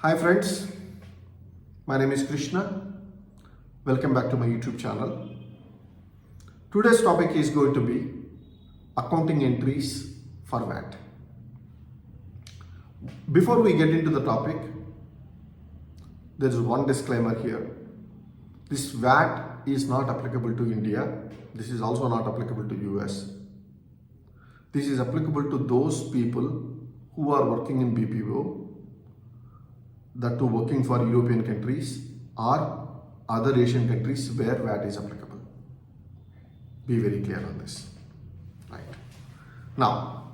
Hi friends, my name is Krishna. Welcome back to my YouTube channel. Today's topic is going to be accounting entries for VAT. Before we get into the topic, there is one disclaimer here. This VAT is not applicable to India. This is also not applicable to US. This is applicable to those people who are working in BPO, that to working for European countries or other Asian countries where VAT is applicable. Be very clear on this. Right. Now,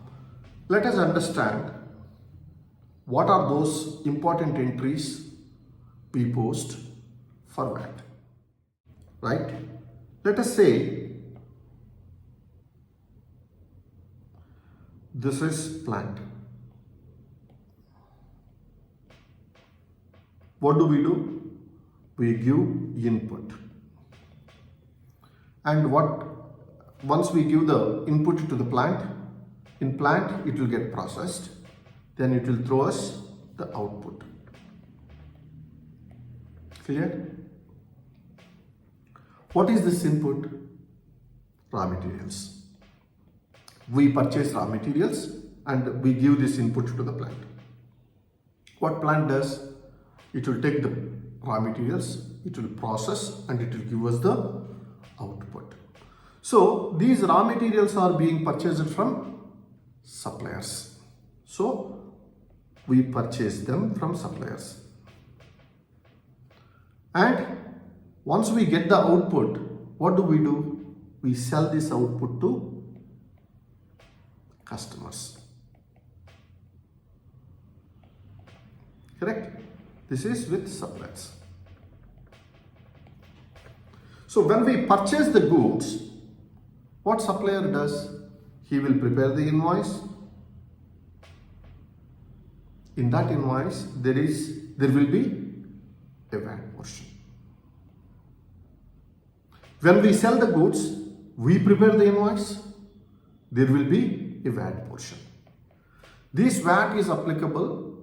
let us understand what are those important entries we post for VAT. Right? Let us say this is plant. What do? We give input. And once we give the input to the plant, in plant it will get processed, then it will throw us the output. Clear? What is this input? Raw materials. We purchase raw materials and we give this input to the plant. What plant does? It will take the raw materials, it will process and it will give us the output. So these raw materials are being purchased from suppliers. So we purchase them from suppliers. And once we get the output, what do? We sell this output to customers. Correct? This is with suppliers. So when we purchase the goods, what supplier does? He will prepare the invoice. In that invoice, there will be a VAT portion. When we sell the goods, we prepare the invoice. There will be a VAT portion. This VAT is applicable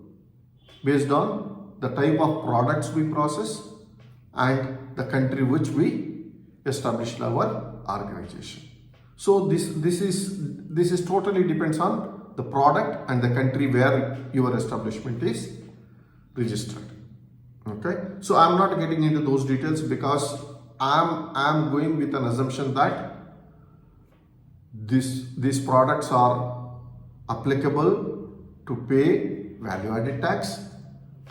based on the type of products we process and the country which we established our organization. So this is totally depends on the product and the country where your establishment is registered. Okay, so I'm not getting into those details because I'm going with an assumption that these products are applicable to pay value added tax,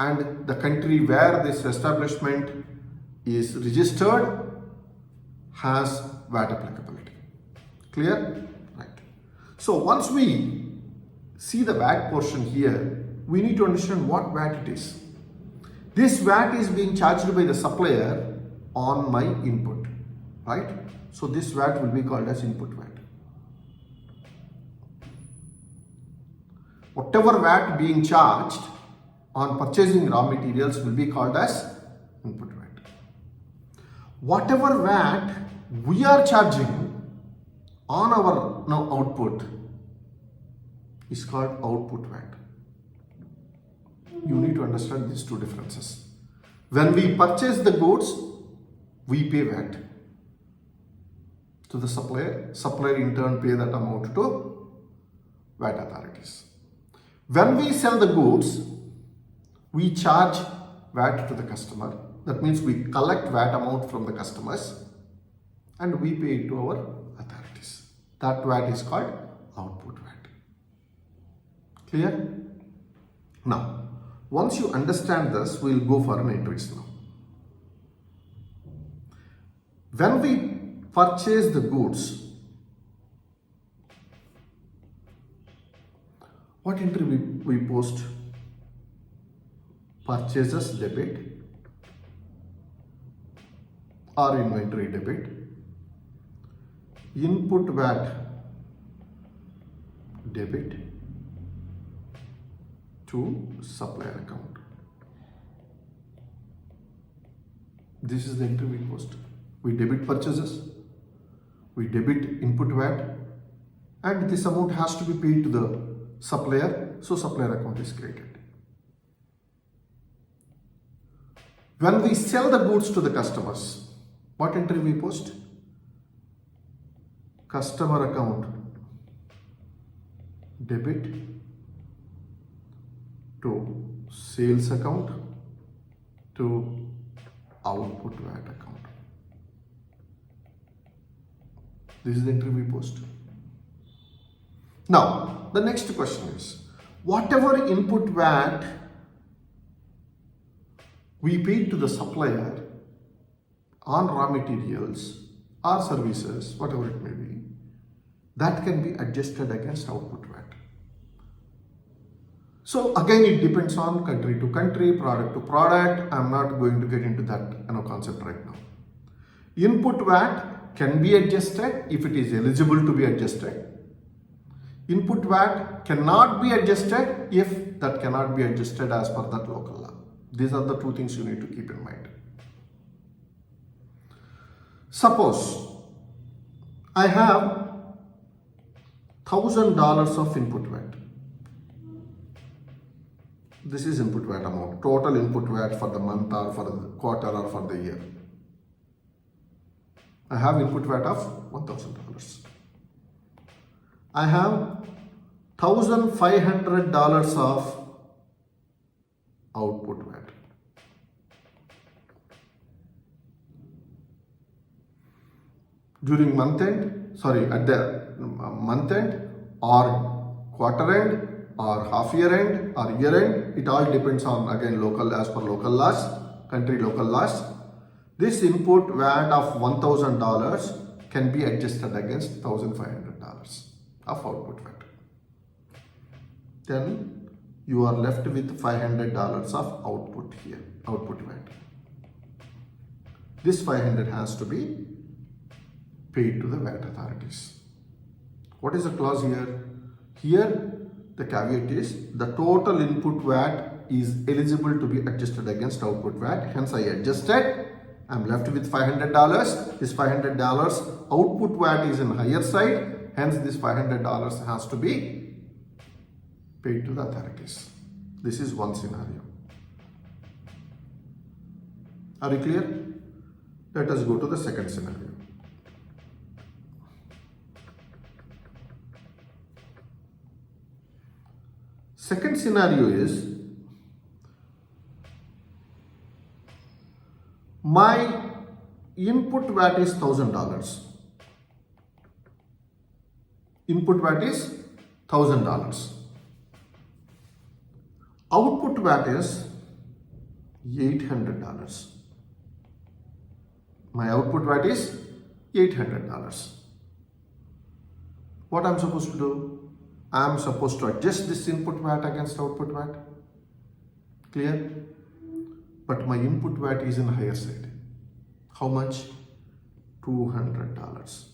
and the country where this establishment is registered has VAT applicability. Clear? Right. So once we see the VAT portion here, we need to understand what VAT it is. This VAT is being charged by the supplier on my input, right? So this VAT will be called as input VAT. Whatever VAT being charged on purchasing raw materials will be called as input VAT. Whatever VAT we are charging on our output is called output VAT. You need to understand these two differences. When we purchase the goods, we pay VAT to the supplier. Supplier in turn pay that amount to VAT authorities. When we sell the goods, we charge VAT to the customer. That means we collect VAT amount from the customers and we pay it to our authorities. That VAT is called output VAT. Clear? Now, once you understand this, we'll go for an entries now. When we purchase the goods, what entry we post? Purchases debit or inventory debit, input VAT debit to supplier account. This is the entry we post. We debit purchases, we debit input VAT, and this amount has to be paid to the supplier, so supplier account is created. When we sell the goods to the customers, what entry we post? Customer account debit to sales account to output VAT account. This is the entry we post. Now, the next question is, whatever input VAT we paid to the supplier on raw materials or services, whatever it may be, that can be adjusted against output VAT. So again, it depends on country to country, product to product. I'm not going to get into that concept right now. Input VAT can be adjusted if it is eligible to be adjusted. Input VAT cannot be adjusted if that cannot be adjusted as per that local law. These are the two things you need to keep in mind. Suppose I have $1,000 of input VAT. This is input VAT amount, total input VAT for the month or for the quarter or for the year. I have input VAT of $1,000. I have $1,500 of output VAT. During month end, at the month end or quarter end or half year end or year end, it all depends on again local, as per local laws, country local laws. This input VAT of $1,000 can be adjusted against $1,500 of output VAT. Then you are left with $500 of output here, output VAT. This 500 has to be paid to the VAT authorities. What is the clause here? Here the caveat is the total input VAT is eligible to be adjusted against output VAT. Hence I adjusted. I'm left with $500. This $500 output VAT is in higher side. Hence this $500 has to be paid to the authorities. This is one scenario. Are you clear? Let us go to the second scenario. Second scenario is, my input VAT is $1,000. Input VAT is $1,000. Output VAT is $800. My output VAT is $800. What I'm supposed to do? I'm supposed to adjust this input VAT against output VAT. Clear? But my input VAT is in higher side. How much? $200.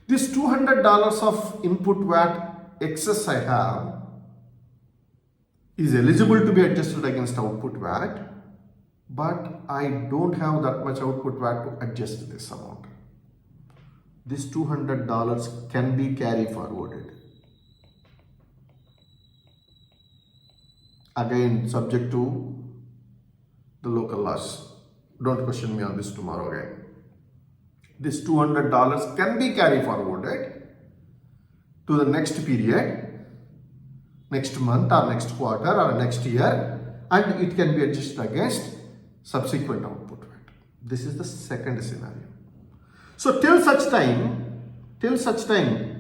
This $200 of input VAT excess I have is eligible to be adjusted against output VAT, but I don't have that much output VAT to adjust this amount. This $200 can be carry forwarded. Again, subject to the local laws. Don't question me on this tomorrow again. This $200 can be carry forwarded to the next period, next month or next quarter or next year, and it can be adjusted against subsequent output VAT. This is the second scenario. So till such time,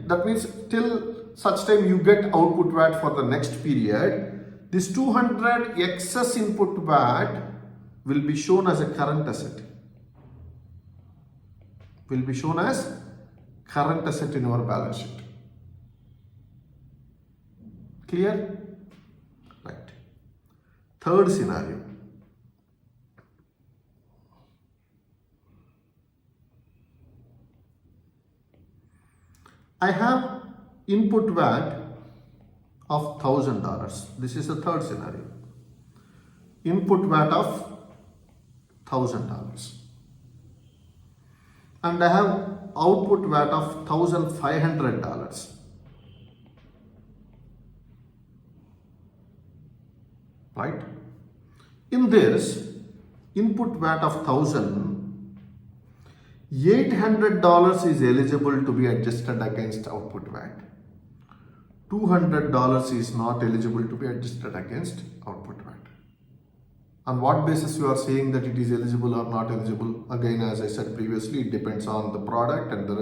that means till such time you get output VAT for the next period, this 200 excess input VAT will be shown as a current asset. Will be shown as current asset in our balance sheet. Clear? Right. Third scenario. I have input VAT of $1,000. This is the third scenario. Input VAT of $1,000. And I have output VAT of $1,500. Right? In this, input VAT of 1,000, $800 is eligible to be adjusted against output VAT. $200 is not eligible to be adjusted against output VAT. On what basis you are saying that it is eligible or not eligible? Again, as I said previously, it depends on the product and the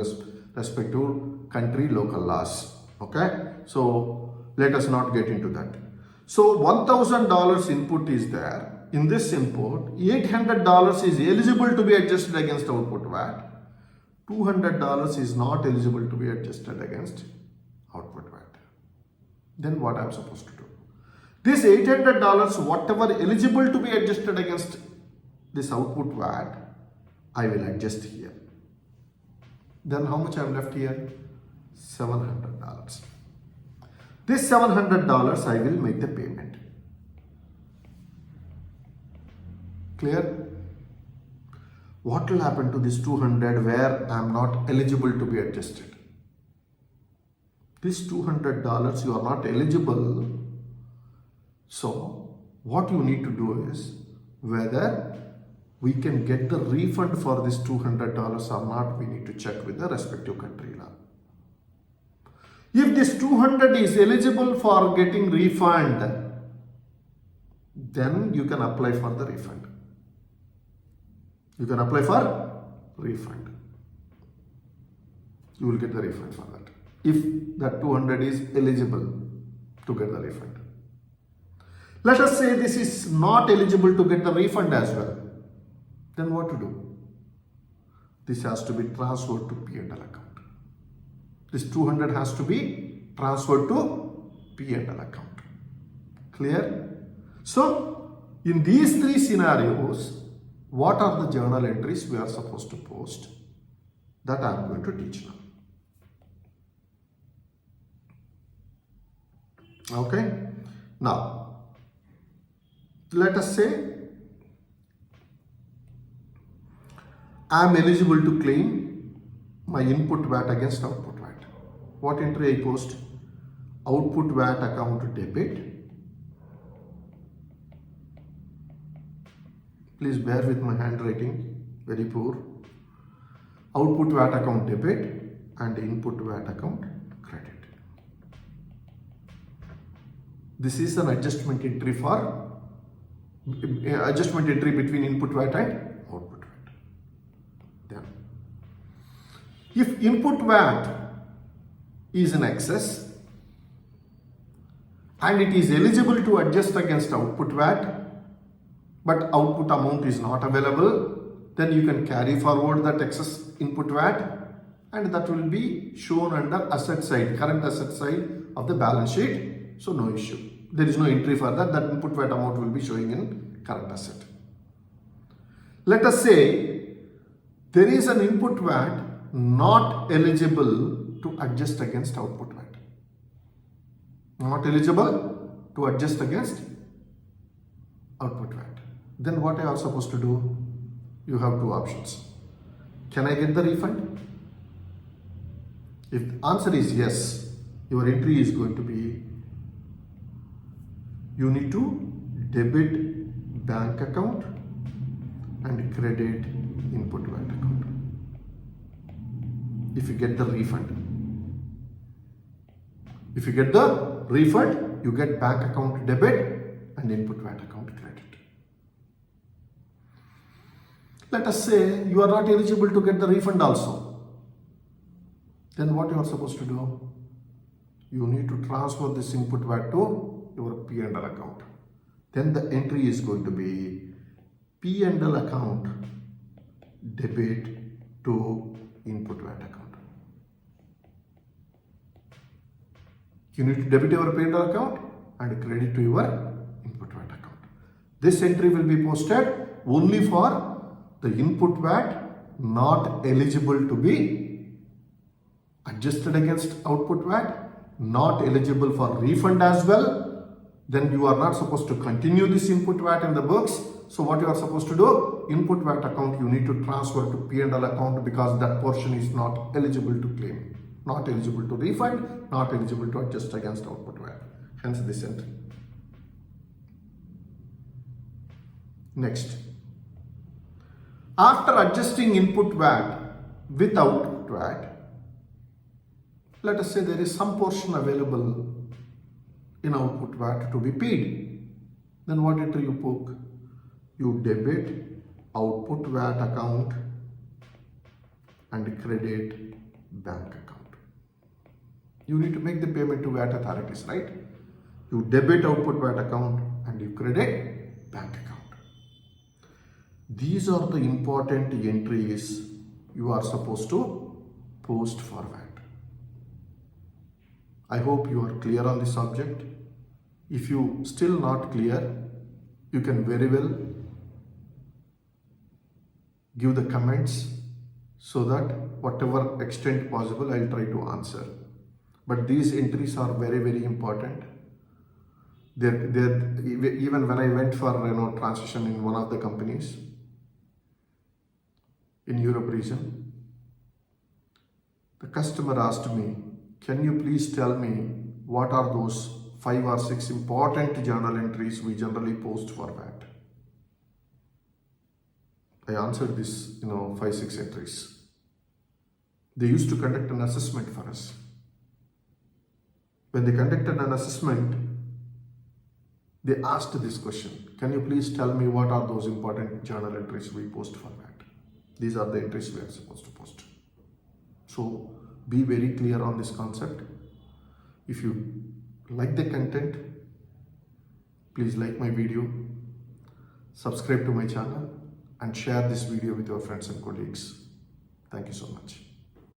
respective country local laws. Okay, so let us not get into that. So $1,000 input is there. In this input, $800 is eligible to be adjusted against output VAT. $200 is not eligible to be adjusted against output VAT. Then what I am supposed to do? This $800, whatever eligible to be adjusted against this output VAT, I will adjust here. Then how much I am left here? $700. This $700 I will make the payment. Clear? What will happen to this 200 where I am not eligible to be adjusted? This $200 you are not eligible. So what you need to do is whether we can get the refund for this $200 or not, we need to check with the respective country law. If this 200 is eligible for getting refund, then you can apply for the refund. You can apply for refund. You will get the refund for that. If that 200 is eligible to get the refund. Let us say this is not eligible to get the refund as well. Then what to do? This has to be transferred to P&L account. This 200 has to be transferred to P&L account. Clear? So, in these three scenarios, what are the journal entries we are supposed to post? That I am going to teach now. Okay? Now, let us say I am eligible to claim my input VAT against output VAT. What entry I post? Output VAT account debit. Please bear with my handwriting, very poor. Output VAT account debit and input VAT account credit. This is an adjustment entry between input VAT and output VAT. Then, if input VAT is in excess and it is eligible to adjust against output VAT, but output amount is not available, then you can carry forward that excess input VAT and that will be shown under asset side, current asset side of the balance sheet. So no issue. There is no entry for that. That input VAT amount will be showing in current asset. Let us say there is an input VAT not eligible to adjust against output VAT. Not eligible to adjust against output VAT. Then what I am supposed to do? You have two options. Can I get the refund? If the answer is yes, your entry is going to be, you need to debit bank account and credit input VAT account. If you get the refund. If you get the refund, you get bank account debit and input VAT account credit. Let us say you are not eligible to get the refund also. Then what you are supposed to do? You need to transfer this input VAT to your P&L account. Then the entry is going to be P&L account debit to input VAT account. You need to debit your P&L account and credit to your input VAT account. This entry will be posted only for the input VAT not eligible to be adjusted against output VAT, not eligible for refund as well. Then you are not supposed to continue this input VAT in the books. So what you are supposed to do? Input VAT account you need to transfer to P&L account because that portion is not eligible to claim, not eligible to refund, not eligible to adjust against output VAT. Hence this entry. Next. After adjusting input VAT with output VAT, let us say there is some portion available in output VAT to be paid. Then what do you book? You debit output VAT account and credit bank account. You need to make the payment to VAT authorities, right? You debit output VAT account and you credit bank account. These are the important entries you are supposed to post for VAT. I hope you are clear on the subject. If you still not clear, you can very well give the comments so that whatever extent possible I'll try to answer. But these entries are very, very important. Even when I went for transition in one of the companies in Europe region, the customer asked me, can you please tell me what are those 5 or 6 important journal entries we generally post for VAT? I answered this, 5-6 entries. They used to conduct an assessment for us. When they conducted an assessment, they asked this question, can you please tell me what are those important journal entries we post for VAT? These are the entries we are supposed to post. So be very clear on this concept. If you like the content, please like my video, subscribe to my channel and share this video with your friends and colleagues. Thank you so much.